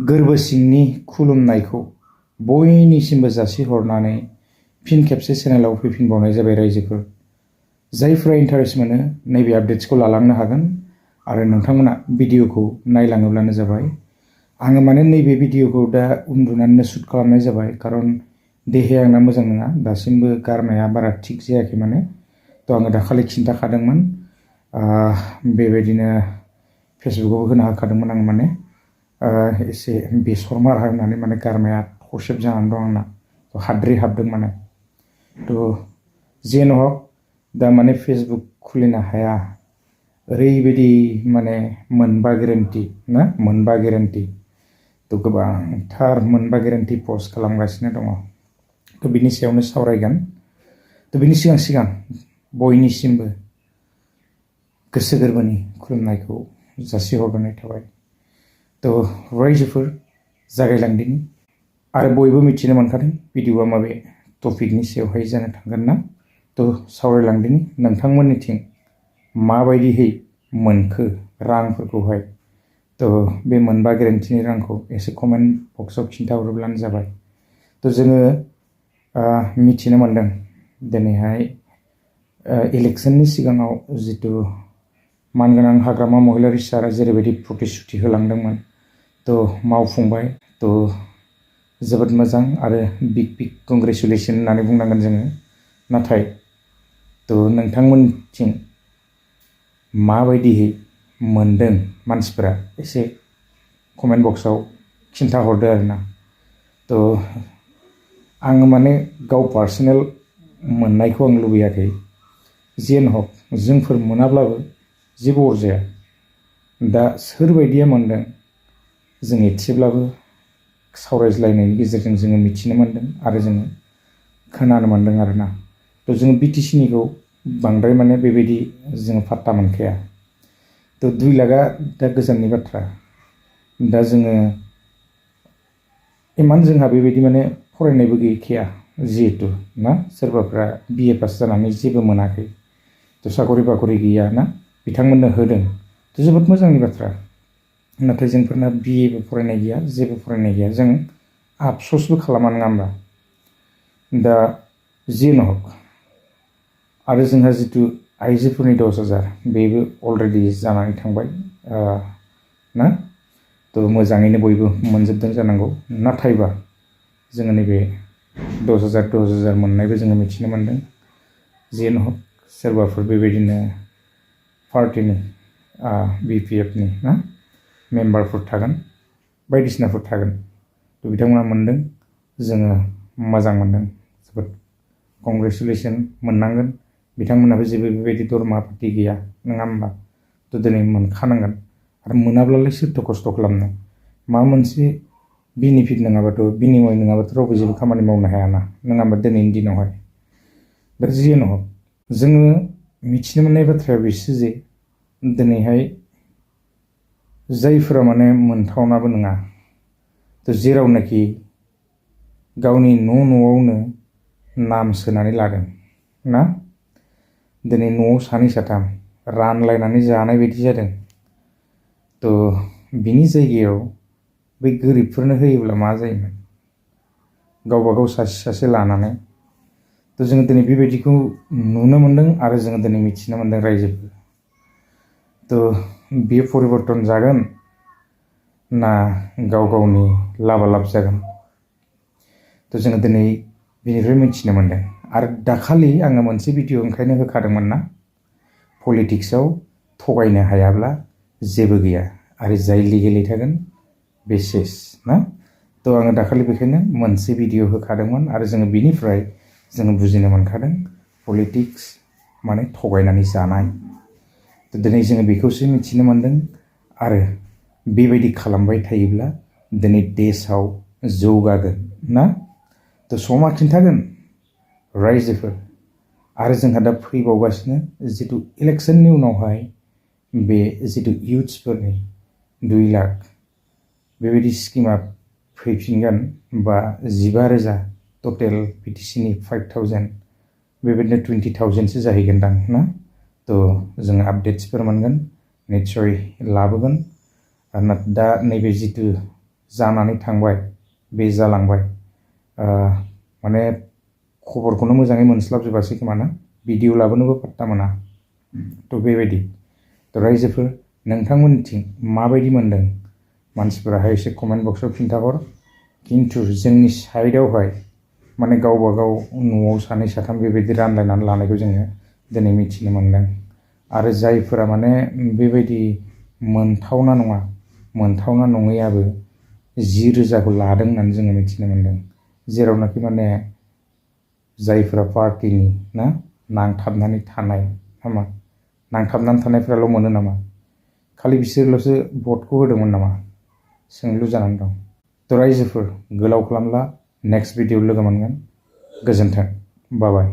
गोरबो सिंनि खुलुमनायखौ बयनिसिमबो जासिहरनानै फिन खेबसे चेनेलाव फैफिनबावनाय जाबाय रायजोफोर। जायफोरा इन्टारेस्ट मोनो नैबे आपडेट्सखौ लालांनो हागोन आरो नोंथांमोना भिडिअखौ नायलाङोब्लानो जाबाय। आङो माने नैबे भिडिअखौ दा उन्दुनानैनो शुट खालामनाय जाबाय, खारन देहाया आंना मोजां नङा, दासिमबो गारमाया बारा थिग जायाखै माने। थ' आङो दाखालि खिन्थाखादोंमोन, बेबायदिनो फेसबुकआव होना होखादोंमोन आं माने एसे बेसर मारा होनानै माने गारमाया खसेब जानानै दं आंना, हाद्रि हाबदों माने। थ' जेन हक दा माने फेसबुक खुलिनो हाया, ओरैबायदि माने मोनबा गेरेन्टि ना, मोनबा गेरेन्टि। थ' गोबांथार मोनबा गेरेन्टि पस्ट खालामगासिनो दङ। थ' बिनि सायावनो सावरायगोन। थ' बिनि सिगां बयनिसिमबो गोसो गोरबोनि खुलुमनायखौ जासिहरग्रोनाय थाबाय। थ' रायजोफोर जागायलांदिनि। आरो बयबो मिथिनो मोनखादों भिडिअआ माबे टपिकनि सायावहाय जानो थांगोन ना। थ' सावरायलांदिनि नोंथांमोननिथिं माबायदिहै मोनखो रांफोरखौहाय। थ' बे मोनबा गेरेन्टिनि रांखौ एसे कमेन्ट बक्सआव खिन्थाहरोब्लानो जाबाय। थ' जोङो मिथिनो मोनदों दिनैहाय इलेक्सननि सिगाङाव जितु मानगोनां हाग्रामा महिलारि सारा जेरैबायदि प्रतिश्रुति होलांदोंमोन, थ' मावफुंबाय। थ' जोबोद मोजां आरो बिग कंग्रेचुलेसन होननानै बुंनांगोन जोङो। नाथाय थ' नोंथांमोनथिं माबायदिहै मोनदों मानसिफोरा एसे कमेन्ट बक्सआव खिन्थाहरदो आरोना। थ' आङो माने गाव पार्सनेल मोननायखौ आं लुबैयाखै। जेन हक जोंफोर मोनाब्लाबो जेबो अरजाया। दा सोरबायदिया मोनदों जों एसेब्लाबो सावरायज्लायनायनि गेजेरजों जोङो मिथिनो मोन्दों आरो जोङो खोनानो मोन्दों आरोना। थ' जोङो बिटिसिनिखौ बांद्राय माने बेबायदि जोङो फात्ता मोनखाया। थ' 2 लाखआ दा गोजाननि बाथ्रा। दा जोङो इमान जोंहा बेबायदि माने फरायनायबो गैखाया जिहेतु ना, सोरबाफ्रा BA पास जानानै जेबो मोनाखै, थ' साखरि बाखरि गैया ना, बिथांमोननो होदों। थ' जोबोद मोजांनि बाथ्रा। नाथाय जोंफोरना BAबो फरायनाय गैया, जेबो फरायनाय गैया, जों आफस'सबो खालामा नङा होमबा। दा जेन हक आरो जोंहा जितु आइजोफोरनि 10,000 बेबो अलरेडि जानानै थांबाय ना। थ' मोजाङैनो बयबो मोनजोबदों जानांगौ। नाथायबा जोङो नैबे 10,000 मोननायबो जोङो मिथिनो मोन्दों। जेन हक सोरबाफोर बेबायदिनो पार्टिनि BPFनि ना मेम्बारफोर थागोन, बायदिसिनाफोर थागोन। थ' बिथांमोना मोन्दों, जोङो मोजां मोन्दों, जोबोद कंग्रेचुलेसन मोननांगोन। बिथांमोनाबो जेबो बेबायदि दरमा पाति गैया नङा होमबा। थ' दिनै मोनखानांगोन। आरो मोनाब्लालाय सोरथो खस्थ' खालामनो। माबा मोनसे बेनिफिट नङाबाथ', बिनिमय नङाबाथ' रावबो जेबो खामानि मावनो हायाना, नङा होमबा दिनैनि दिनावहाय। दा जेन हक जोङो मिथिनो मोननाय बाथ्राया बेसो जे दिनैहाय जायफोरा माने मोनथावनाबो नङा, थ' जेरावनाखि गावनि न'आवनो नाम सोनानै लादों ना, दिनै न'आव 2-3 रानलायनानै जानाय बायदि जादों। थ' बिनि जायगायाव बै गोरिबफोरनो होयोब्ला मा जायोमोन, गावबा गाव सासे लानानै। थ' जोङो दिनै बेबायदिखौ नुनो मोन्दों आरो जोङो दिनै मिथिनो मोन्दों रायजोफोर। थ' बेयो परिबर्तन जागोन ना गाव गावनि लाबा-लाब जागोन। थ' जोङो दिनै बेनिफ्राय मिथिनो मोन्दों। आरो दाखालि आङो मोनसे भिडिअ ओंखायनो होखादोंमोन ना, पलिटिक्सआव थगायनो हायाब्ला जेबो गैया आरो जाय लिगेलि थागोन बे सेस ना। थ' आङो दाखालि बेखायनो मोनसे भिडिअ होखादोंमोन आरो जोङो बिनिफ्राय जोङो बुजिनो मोनखादों पलिटिक्स माने थगायनानै जानाय। थ' दिनै जोङो बेखौसो मिथिनो मोन्दों। आरो बेबायदि खालामबाय थायोब्ला दिनै देशआव जौगागोन ना। थ' समा खिन्थागोन रायजोफोर। आरो जोंहा दा फैबावगासिनो जितु इलेक्सननि उनावहाय बे जितु इयुथ्सफोरनि 2 लाख बेबायदि स्किमा फैफिनगोन, बा 15,000 टटेल बिटिसिनि 5,000 बेबायदिनो 20,000सो जाहैगोनदां ना। थ' जोङो आपडेट्सफोर मोनगोन, निस्सय लाबोगोन। दा नैबे जितु जानानै थांबाय बे जालांबाय माने खबरखौनो मोजाङै मोनस्लाबजोबासै खोमा ना भिडिअ लाबोनोबो पात्ता मोना थ' बेबायदि थ' रायजोफोर नोंथांमोननिथिं माबायदि मोनदों मानसिफोराहाय एसे कमेन्ट बक्सआव खिन्थाहर खिन्थु जोंनि साइडआवहाय माने गावबा गाव न'आव सानै साथाम बेबायदि रानलायनानै लानायखौ जोङो दिनै मिथिनो मोनदों आरो जायफोरा माने बेबायदि मोनथावना नङा मोनथावना नङैयाबो 10,000खौ लादों होननानै जोङो मिथिनो मोनदों जेरावनाखि माने जायफोरा पार्टिनि ना नांथाबनानै थानाय नामा नांथाबनानै थानायफोराल' मोनो नामा खालि बिसोरल'सो भटखौ होदोंमोन नामा सोंलु जानानै दं थ' रायजोफोर गोलाव खालामला नेक्स्ट भिडिअ लोगो मोनगोन गोजोन्थों बाय बाय